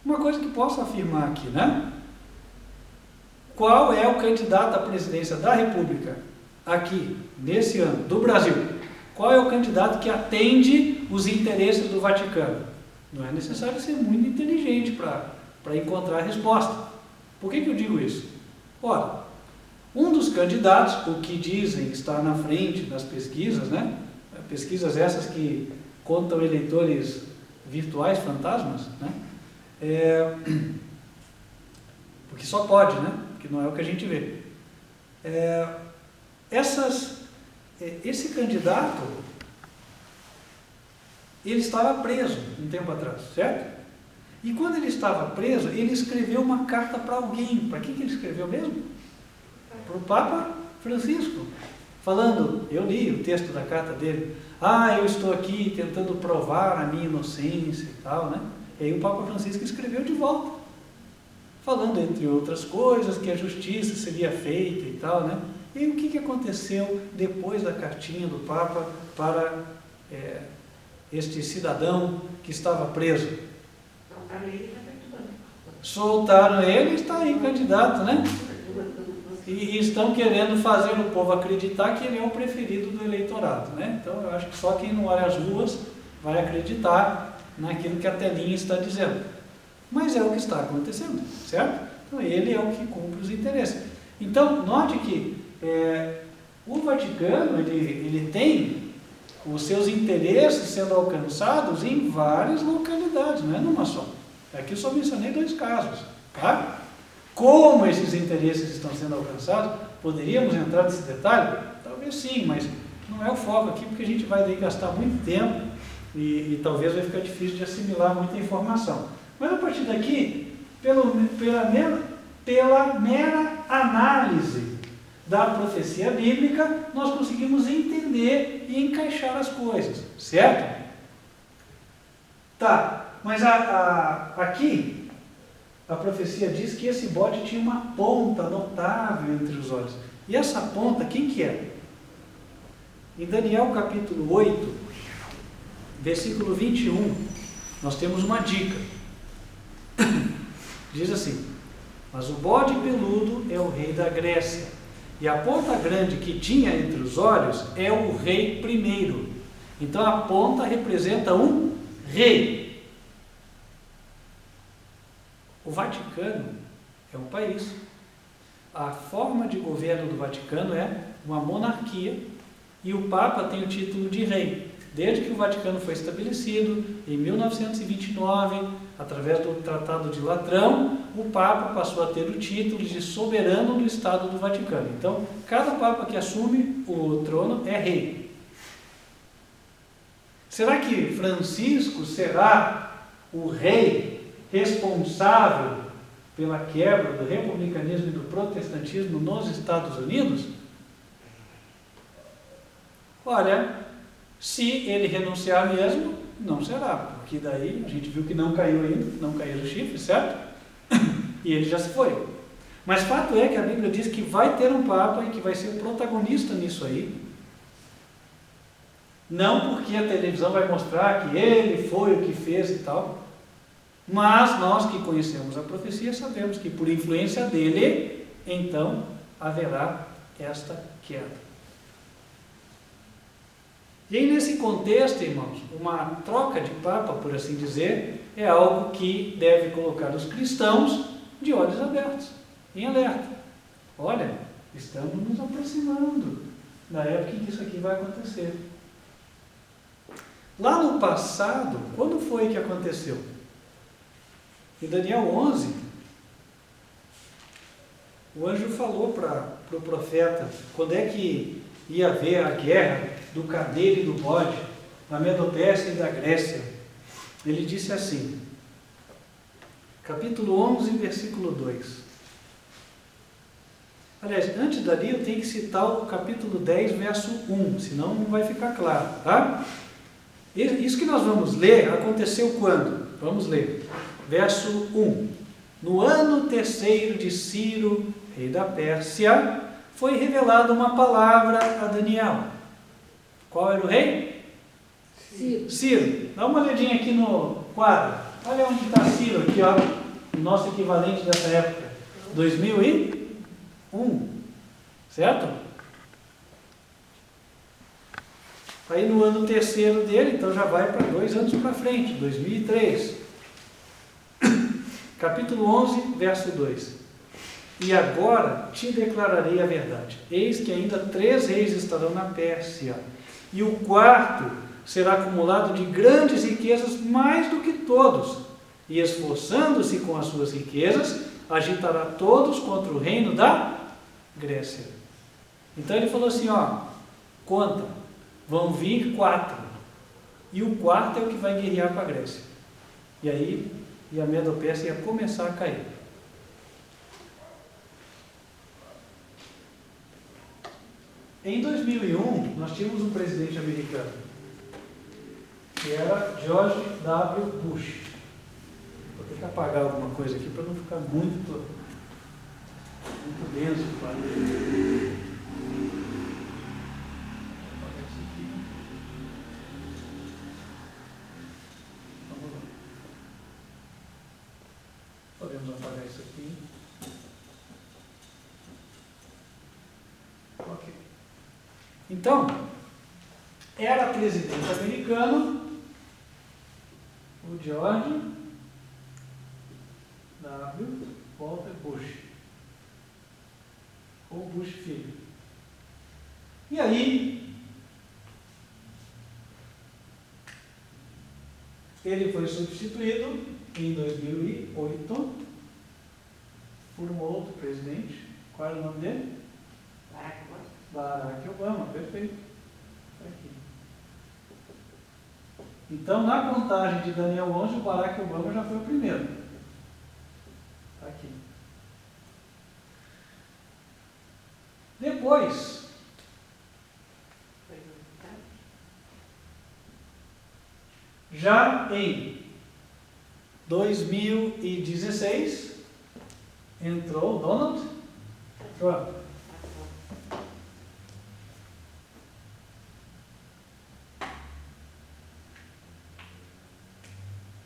Uma coisa que posso afirmar aqui, né? Qual é o candidato à presidência da República aqui, nesse ano, do Brasil? Qual é o candidato que atende os interesses do Vaticano? Não é necessário ser muito inteligente para encontrar a resposta. Por que eu digo isso? Ora, um dos candidatos, o que dizem estar na frente das pesquisas, né? Pesquisas essas que contam eleitores virtuais, fantasmas, né? Porque só pode, né? Porque não é o que a gente vê. Esse candidato, ele estava preso um tempo atrás, certo? E quando ele estava preso, ele escreveu uma carta para alguém. Para quem que ele escreveu mesmo? Para o Papa Francisco, falando, eu li o texto da carta dele, eu estou aqui tentando provar a minha inocência e tal, né? E aí o Papa Francisco escreveu de volta, falando, entre outras coisas, que a justiça seria feita e tal, né? E o que aconteceu depois da cartinha do Papa para este cidadão que estava preso? Soltaram ele e está aí candidato, né? E estão querendo fazer o povo acreditar que ele é o preferido do eleitorado, né? Então eu acho que só quem não olha as ruas vai acreditar naquilo que a telinha está dizendo. Mas é o que está acontecendo, certo? Então ele é o que cumpre os interesses. Então, note que o Vaticano, ele tem os seus interesses sendo alcançados em várias localidades, não é numa só. Aqui eu só mencionei 2 casos, tá? Como esses interesses estão sendo alcançados, poderíamos entrar nesse detalhe? Talvez sim, mas não é o foco aqui, porque a gente vai gastar muito tempo e talvez vai ficar difícil de assimilar muita informação. Mas a partir daqui, pela mera análise da profecia bíblica, nós conseguimos entender e encaixar as coisas, certo? Tá, mas aqui a profecia diz que esse bode tinha uma ponta notável entre os olhos. E essa ponta, quem que é? Em Daniel capítulo 8, versículo 21, nós temos uma dica. Diz assim: mas o bode peludo é o rei da Grécia, e a ponta grande que tinha entre os olhos é o rei primeiro. Então a ponta representa um rei. O Vaticano é um país. A forma de governo do Vaticano é uma monarquia, e o Papa tem o título de rei. Desde que o Vaticano foi estabelecido, em 1929, através do Tratado de Latrão, o Papa passou a ter o título de soberano do Estado do Vaticano. Então, cada Papa que assume o trono é rei. Será que Francisco será o rei responsável pela quebra do republicanismo e do protestantismo nos Estados Unidos? Olha, se ele renunciar mesmo, não será, porque daí a gente viu que não caiu ainda, não caiu o chifre, certo? E ele já se foi. Mas fato é que a Bíblia diz que vai ter um Papa e que vai ser o protagonista nisso aí. Não porque a televisão vai mostrar que ele foi o que fez e tal, mas nós que conhecemos a profecia sabemos que por influência dele, então haverá esta queda. E aí nesse contexto, irmãos, uma troca de Papa, por assim dizer, é algo que deve colocar os cristãos de olhos abertos, em alerta. Olha, Estamos nos aproximando da época em que isso aqui vai acontecer. Lá no passado, quando foi que aconteceu? Em Daniel 11, o anjo falou para o profeta quando é que ia haver a guerra do carneiro e do bode, da Medo-Pérsia e da Grécia. Ele disse assim, capítulo 11, versículo 2. Aliás, antes dali eu tenho que citar o capítulo 10, verso 1, senão não vai ficar claro, tá? Isso que nós vamos ler aconteceu quando? Vamos ler. Verso 1. No ano terceiro de Ciro, rei da Pérsia, foi revelada uma palavra a Daniel. Qual era o rei? Ciro. Dá uma olhadinha aqui no quadro. Olha onde está Ciro aqui, ó. O nosso equivalente dessa época. 2001. Certo? Aí no ano terceiro dele, então já vai para 2 anos para frente, 2003. Capítulo 11, verso 2. E agora te declararei a verdade. Eis que ainda 3 reis estarão na Pérsia, e o quarto será acumulado de grandes riquezas mais do que todos, e esforçando-se com as suas riquezas, agitará todos contra o reino da Grécia. Então ele falou assim, ó, conta, vão vir 4, e o quarto é o que vai guerrear com a Grécia. E aí, a Medo-Pérsia ia começar a cair. Em 2001, nós tínhamos um presidente americano, que era George W. Bush. Vou ter que apagar alguma coisa aqui para não ficar muito denso. Podemos apagar isso aqui. Ok. Então, era presidente americano o George W. Walter Bush, ou Bush filho. E aí, ele foi substituído em 2008 por um outro presidente. Qual era o nome dele? Barack Obama, perfeito. Aqui. Então, na contagem de Daniel 11, o Barack Obama já foi o primeiro. Está aqui. Depois, já em 2016, entrou Donald Trump.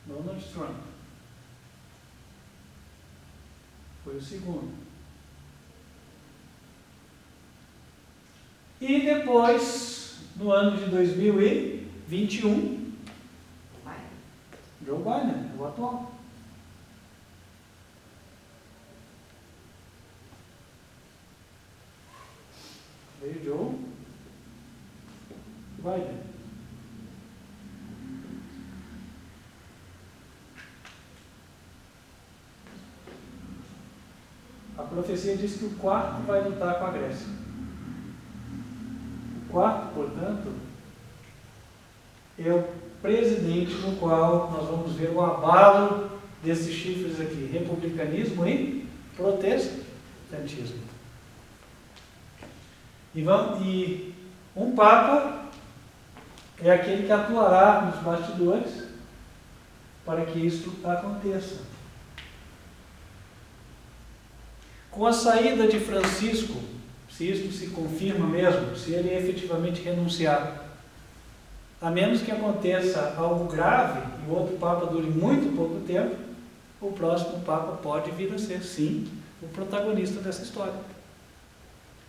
Donald Trump foi o segundo. E depois, no ano de 2021, Joe Biden, o atual. Veio Joe Biden. A profecia diz que o quarto vai lutar com a Grécia. O quarto, portanto, é o presidente no qual nós vamos ver o abalo desses chifres aqui: republicanismo e protestantismo. E um papa é aquele que atuará nos bastidores para que isso aconteça. Com a saída de Francisco, se isto se confirma mesmo, se ele efetivamente renunciar, a menos que aconteça algo grave e o outro Papa dure muito pouco tempo, o próximo Papa pode vir a ser, sim, o protagonista dessa história.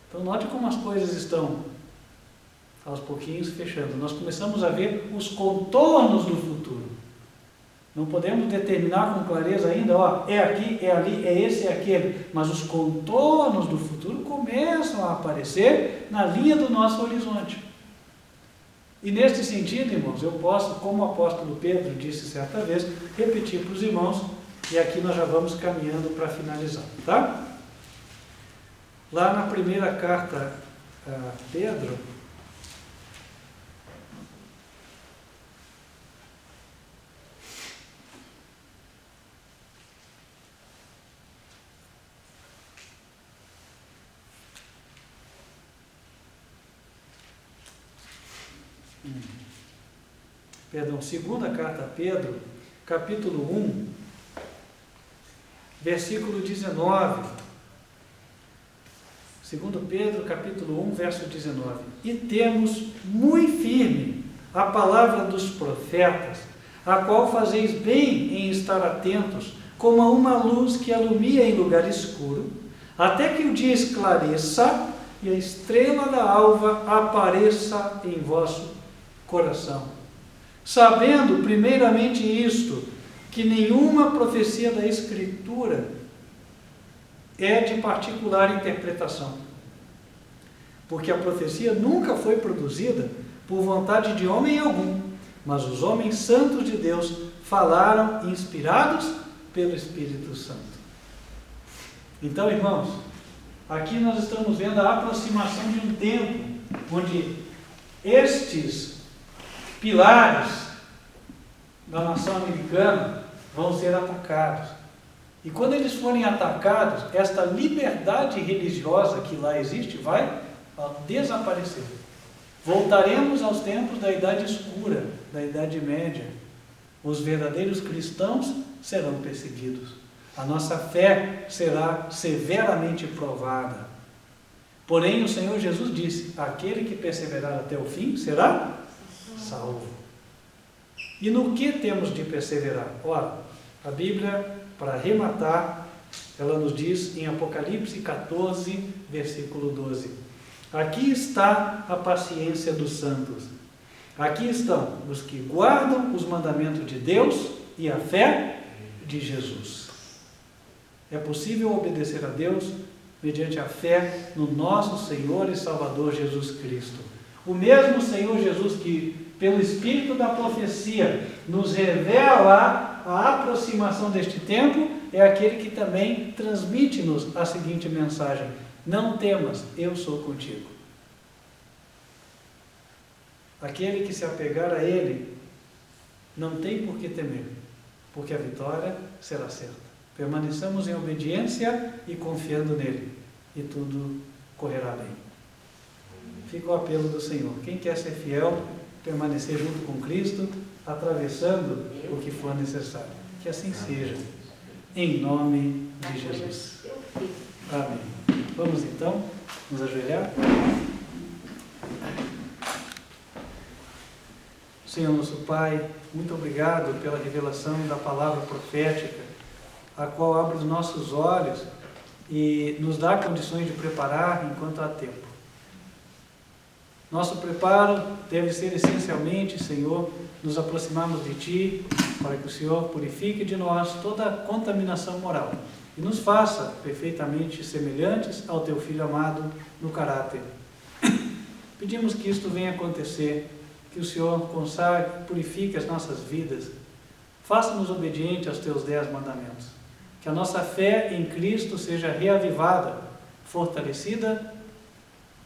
Então note como as coisas estão aos pouquinhos fechando. Nós começamos a ver os contornos do futuro. Não podemos determinar com clareza ainda, ó, é aqui, é ali, é esse, é aquele. Mas os contornos do futuro começam a aparecer na linha do nosso horizonte. E neste sentido, irmãos, eu posso, como o apóstolo Pedro disse certa vez, repetir para os irmãos, e aqui nós já vamos caminhando para finalizar, tá? Lá na primeira carta a Pedro, segunda carta a Pedro, capítulo 1, versículo 19. Segundo Pedro, capítulo 1, verso 19. E temos muito firme a palavra dos profetas, a qual fazeis bem em estar atentos, como a uma luz que alumia em lugar escuro, até que o dia esclareça e a estrela da alva apareça em vosso coração. Sabendo primeiramente isto, que nenhuma profecia da Escritura é de particular interpretação, porque a profecia nunca foi produzida por vontade de homem algum, mas os homens santos de Deus falaram inspirados pelo Espírito Santo. Então, irmãos, aqui nós estamos vendo a aproximação de um tempo onde estes pilares da nação americana vão ser atacados. E quando eles forem atacados, esta liberdade religiosa que lá existe vai desaparecer. Voltaremos aos tempos da Idade Escura, da Idade Média. Os verdadeiros cristãos serão perseguidos. A nossa fé será severamente provada. Porém, o Senhor Jesus disse: aquele que perseverar até o fim será salvo. E no que temos de perseverar? Ora, a Bíblia, para arrematar, ela nos diz em Apocalipse 14, versículo 12: aqui está a paciência dos santos. Aqui estão os que guardam os mandamentos de Deus e a fé de Jesus. É possível obedecer a Deus mediante a fé no nosso Senhor e Salvador Jesus Cristo. O mesmo Senhor Jesus que, pelo Espírito da profecia, nos revela a aproximação deste tempo, é aquele que também transmite-nos a seguinte mensagem: não temas, eu sou contigo. Aquele que se apegar a Ele não tem por que temer, porque a vitória será certa. Permaneçamos em obediência e confiando nele, e tudo correrá bem. Fica o apelo do Senhor. Quem quer ser fiel, permanecer junto com Cristo, atravessando o que for necessário. Que assim seja, em nome de Jesus. Amém. Vamos então nos ajoelhar. Senhor nosso Pai, muito obrigado pela revelação da palavra profética, a qual abre os nossos olhos e nos dá condições de preparar enquanto há tempo. Nosso preparo deve ser essencialmente, Senhor, nos aproximarmos de Ti, para que o Senhor purifique de nós toda a contaminação moral e nos faça perfeitamente semelhantes ao Teu Filho amado no caráter. Pedimos que isto venha acontecer, que o Senhor consagre, purifique as nossas vidas, faça-nos obedientes aos Teus 10 mandamentos, que a nossa fé em Cristo seja reavivada, fortalecida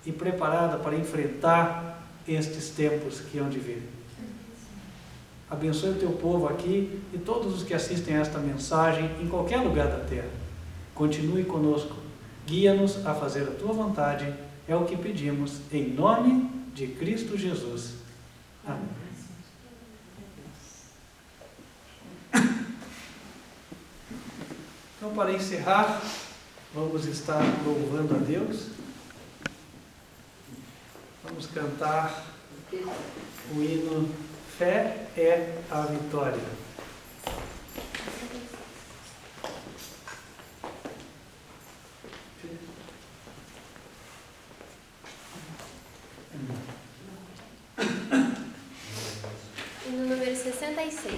e preparada para enfrentar estes tempos que hão de vir. Abençoe o Teu povo aqui e todos os que assistem a esta mensagem em qualquer lugar da terra. Continue conosco, guia-nos a fazer a Tua vontade, é o que pedimos, em nome de Cristo Jesus. Amém. Então, para encerrar, vamos estar louvando a Deus. Vamos cantar o hino Fé é a Vitória. Hino número 66.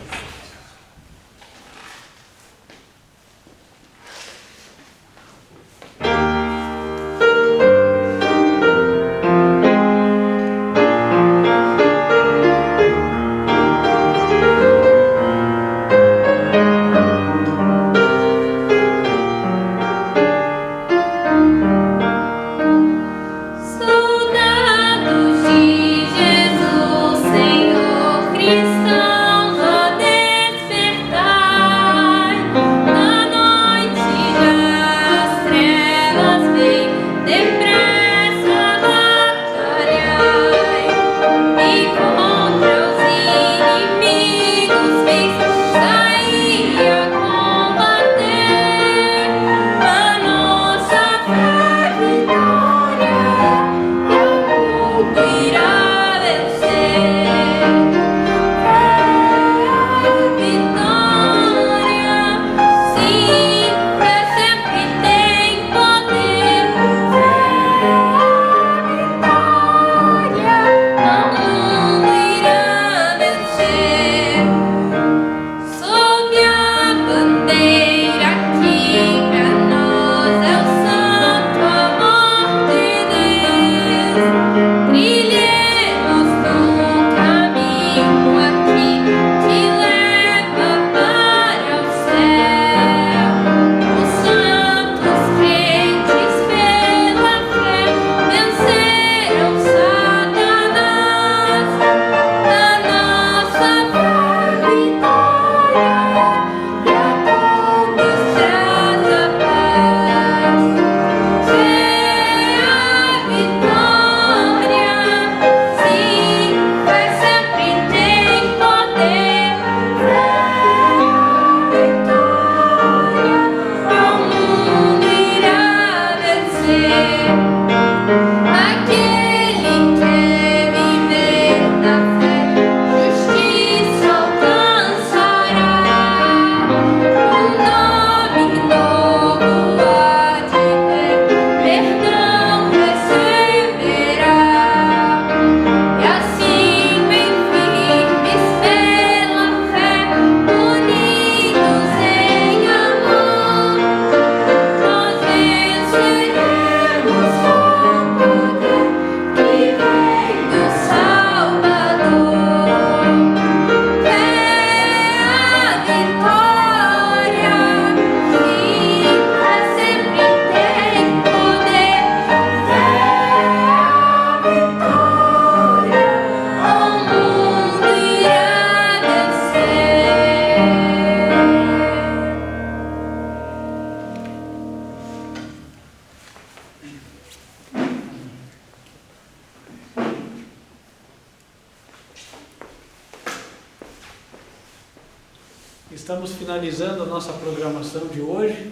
Estamos finalizando a nossa programação de hoje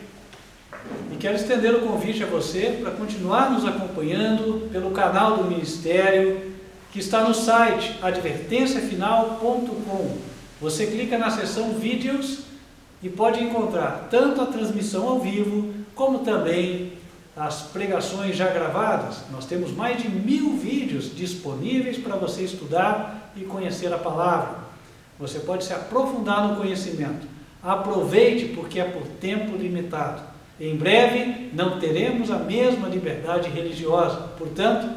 e quero estender o convite a você para continuar nos acompanhando pelo canal do Ministério, que está no site advertenciafinal.com. Você clica na seção vídeos e pode encontrar tanto a transmissão ao vivo, como também as pregações já gravadas. Nós temos mais de 1000 vídeos disponíveis para você estudar e conhecer a palavra. Você pode se aprofundar no conhecimento. Aproveite, porque é por tempo limitado. Em breve não teremos a mesma liberdade religiosa. Portanto,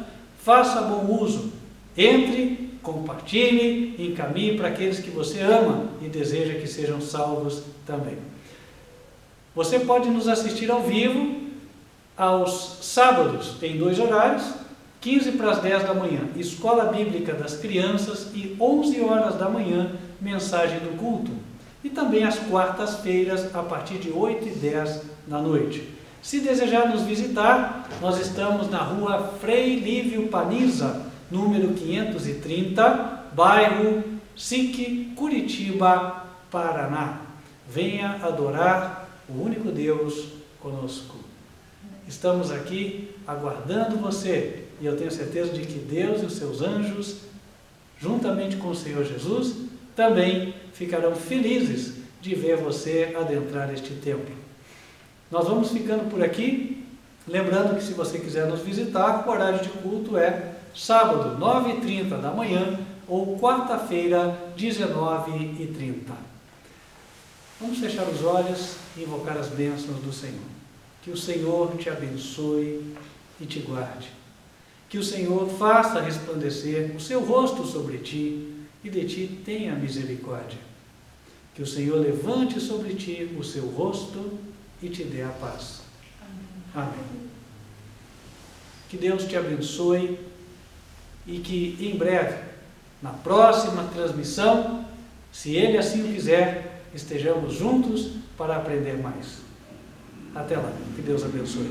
faça bom uso. Entre, compartilhe, encaminhe para aqueles que você ama e deseja que sejam salvos também. Você pode nos assistir ao vivo aos sábados, em 2 horários, 15 para as 10 da manhã, Escola Bíblica das Crianças, e 11 horas da manhã, Mensagem do Culto. E também às quartas-feiras, a partir de 8h10 da noite. Se desejar nos visitar, nós estamos na rua Frei Lívio Paniza, número 530, bairro SIC, Curitiba, Paraná. Venha adorar o único Deus conosco. Estamos aqui aguardando você, e eu tenho certeza de que Deus e os seus anjos, juntamente com o Senhor Jesus, também ficarão felizes de ver você adentrar este templo. Nós vamos ficando por aqui, lembrando que se você quiser nos visitar, o horário de culto é sábado, 9h30 da manhã, ou quarta-feira, 19h30. Vamos fechar os olhos e invocar as bênçãos do Senhor. Que o Senhor te abençoe e te guarde. Que o Senhor faça resplandecer o seu rosto sobre ti e de ti tenha misericórdia. Que o Senhor levante sobre ti o seu rosto e te dê a paz. Amém. Que Deus te abençoe e que em breve, na próxima transmissão, se Ele assim o quiser, estejamos juntos para aprender mais. Até lá. Que Deus abençoe.